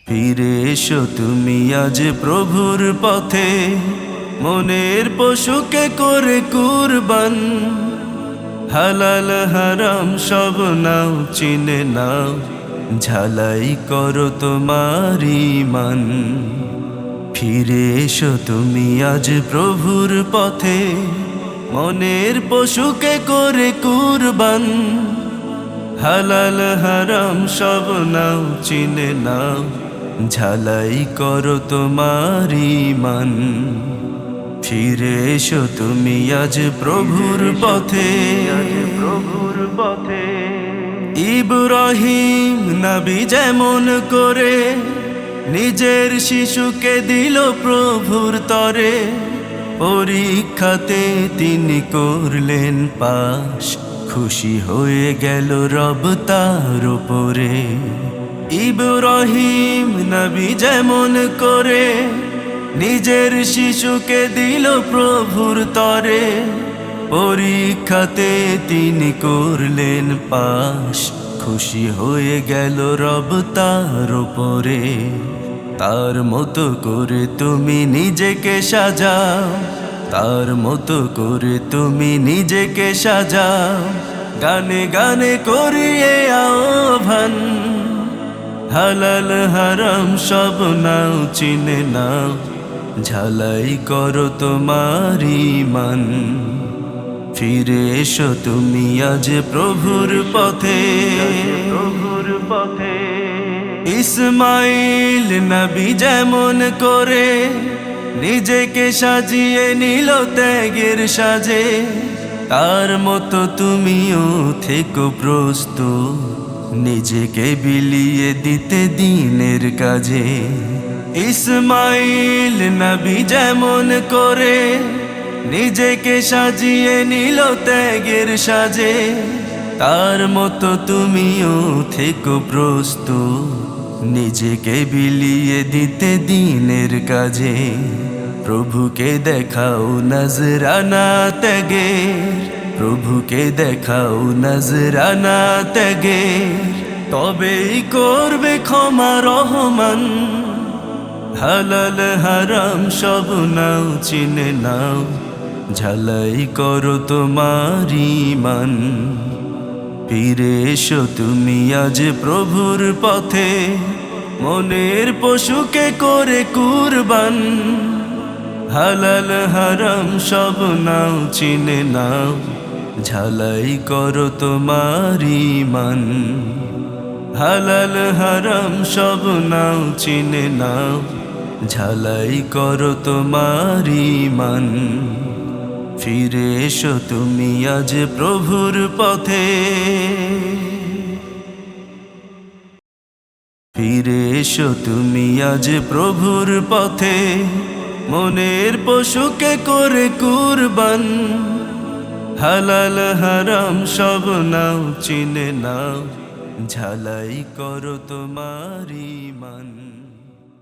ফিরে এসো তুমি আজ প্রভুর পথে, মনের পশুকে করে কুরবান। হালাল হারাম সব নাও, চিনে নাও, ঝালাই করো তোমার ঈমান। ফিরে এসো তুমি আজ প্রভুর পথে, মনের পশুকে করে কুরবান। হালাল হারাম সব নাও, চিনে নাও, ঝালাই করো তোমার ঈমান। ফিরে এসো তুমি আজ প্রভুর পথে, প্রভুর পথে। ইব্রাহিম নবী যেমন করে নিজের শিশুকে দিল প্রভুর তরে, পরীক্ষাতে তিনি করলেন পাশ, খুশি হয়ে গেল রব তার উপরে। ইব্রাহিম নবী যেমন করে নিজের শিশুকে দিল প্রভুর তরে, পরীক্ষাতে তিনি করলেন পাশ, খুশি হয়ে গেল রব তার উপরে। তার মতো করে তুমি নিজেকে সাজাও, তার মতো করে তুমি নিজেকে সাজাও, গানে গানে করিয়ে আহ্বান। হালাল হারাম সব নাও, চিনে নাও, ঝালাই করো তোমার ঈমান। ফিরে এসো তুমি আজ প্রভুর পথে, প্রভুর পথে। ইসমাইল নবী যেমন করে নিজেকে সাজিয়ে নিল ত্যাগের সাজে, তার মতো তুমিও থেকো প্রস্তুত নিজেকে বিলিয়ে দিতে দ্বীনের কাজে। ইসমাইল নবী যেমন করে নিজেকে সাজিয়ে নিল ত্যাগের সাজে, তার মতো তুমিও থেকো প্রস্তুত নিজেকে বিলিয়ে দিতে দ্বীনের কাজে। প্রভুকে দেখাও নজরানা ত্যাগে, প্রভুকে দেখাও নজরানা ত্যাগে, তবেই করবে ক্ষমা রহমান। হালাল হারাম সব নাও, চিনে নাও, ঝালাই করো তোমার ঈমান। ফিরে এসো তুমি আজ প্রভুর পথে, মনের পশুকে করে কুরবান। হালাল হারাম সব নাও, চিনে নাও, ঝালাই করো তোমার ঈমান। হালাল হারাম সব নাও, চিনে নাও, ঝালাই করো তোমার ঈমান। ফিরে এসো তুমি আজ প্রভুর পথে, ফিরে এসো তুমি আজ প্রভুর পথে, মনের পশুকে করে কুরবান। হালাল হারাম সব নাও, চিনে নাও, ঝালাই করো তোমার ঈমান।